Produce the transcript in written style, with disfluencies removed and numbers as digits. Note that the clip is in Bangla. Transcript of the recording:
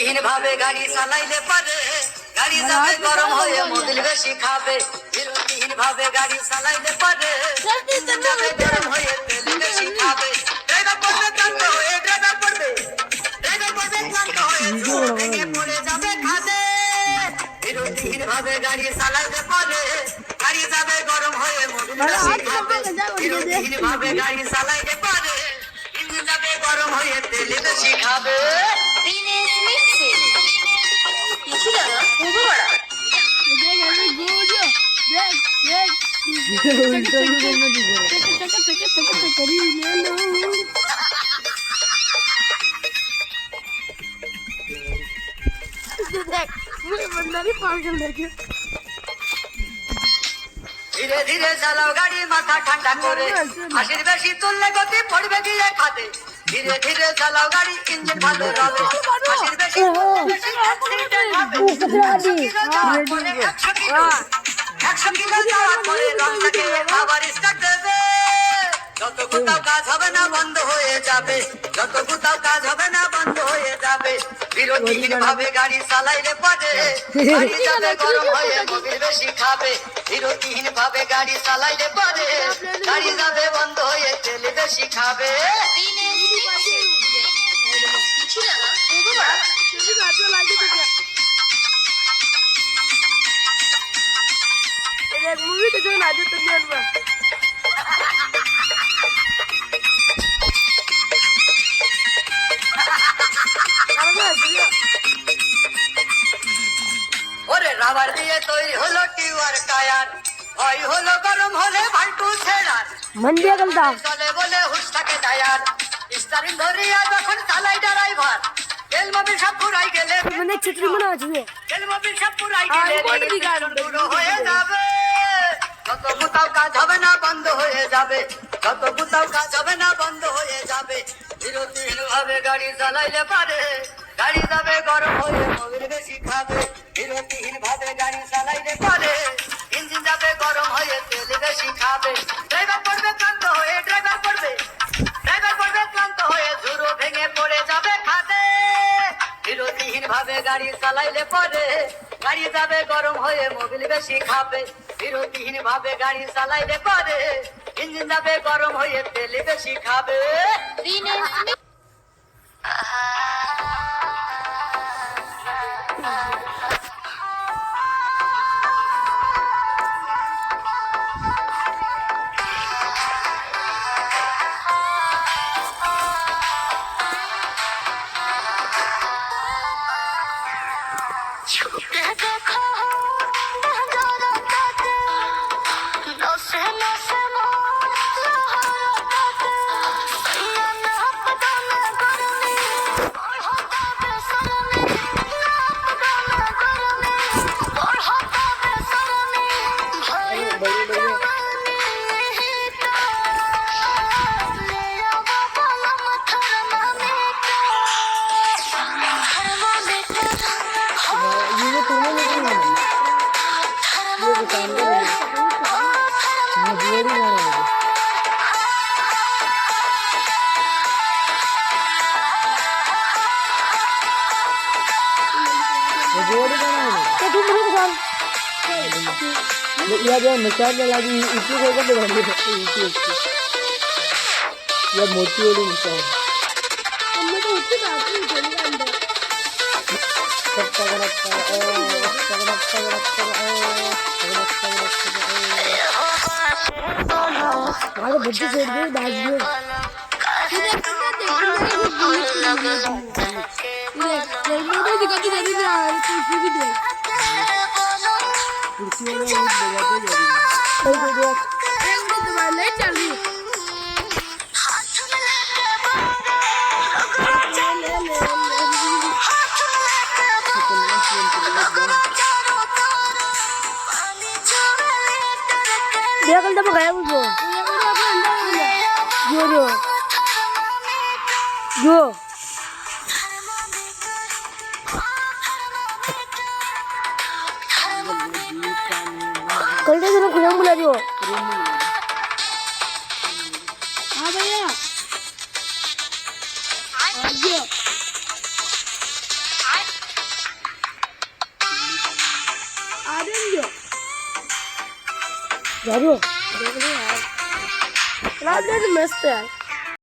বিরতিহীন ভাবে গাড়ি চালাইলে পারে গাড়ি যাবে গরম হয়ে মোবিল বেশি খাবে বিরতিহীন ভাবে গাড়ি চালাইলে পারে ইঞ্জিন যাবে গরম হয়ে তেল বেশি খাবে ড্রাইভার পড়বে ক্লান্ত হয়ে ড্রাইভার পড়বে ক্লান্ত হয়ে জোর ভেঙে পড়ে যাবে খাদে বিরতিহীন ভাবে গাড়ি চালাইলে পারে গাড়ি যাবে গরম হয়ে মোবিল বেশি খাবে বিরতিহীন ভাবে গাড়ি চালাইলে পারে ইঞ্জিন যাবে গরম হয়ে তেল বেশি খাবে ধীরে ধীরে চালাও গাড়ি মাথা ঠান্ডা করে হাসির বেশি তুললে গতি পড়বে গিয়ে খাতে ধীরে ধীরে চালাও গাড়ি ইঞ্জিন ভালো রবে হাসির বেশি একশো কিলো যাওয়ার পরে রংটাকে আবার স্টার্ট দেবে যত কোথাও কাজ হবে না বন্ধ হয়ে যাবে যত কোথাও কাজ হবে না বন্ধ হয়ে যাবে বিরতিহীন ভাবে গাড়ি চালাইলে পরে গাড়ি যাবে গরম হয়ে মোবিল বেশি খাবে বিরতিহীন ভাবে গাড়ি চালাইলে পরে গাড়ি যাবে বন্ধ হয়ে তেল বেশি খাবে मूवी तो जो लाजो तो नहीं आना ওরে রাবার দিয়ে তৈরি হলো টিউয়ার টায়ার ভয় হলো গরম হলে ভাল্টু ছেড়ার मन दिया गलता চলে বলে হুশ থাকে টায়ার স্টারিং ধরিয়া যখন চালাই ড্রাইভার তেল মোবিল সব পুরাই গেলে मैंने चिट्ठी बना दिए তেল মোবিল সব পুরাই গেলে পুরো হয়ে যাবে যত কোথাও কাজ হবে না বন্ধ হয়ে যাবে যত কোথাও কাজ হবে না বন্ধ হয়ে যাবে বিরতিহীন ভাবে গাড়ি চালাইলে পারে গাড়ি যাবে গরম হয়ে মোবিল বেশি খাবে বিরতিহীন ভাবে গাড়ি চালাইলে পারে ইঞ্জিন যাবে গরম হয়ে তেল বেশি খাবে ড্রাইভার পড়বে ক্লান্ত হয়ে ড্রাইভার পড়বে ক্লান্ত হয়ে ঝুরো ভেঙে পড়ে যাবে খাদে বিরতিহীন ভাবে গাড়ি চালাইলে পরে গাড়ি যাবে গরম হয়ে মোবিল বেশি খাবে বিরতিহীন ভাবে গাড়ি চালাইলে পরে ইঞ্জিন যাবে গরম হয়ে তেল বেশি খাবে या मसाला लगी इतनी कोई कर देगा या मोटी वाली मिसाल हमने तो उसकी बात नहीं करी अंदर आगे बच्चे से दे बाज दे ये मोटे दिखा के दे दे कुछ भी दे कुर्सी में लगाते जा रही है एक तो तुम्हारे ले चल रही dia kan dapat kayak bu jo कल दे जरा खुला बुला जो हां भैया आज যাবো রাত মেসতে আয়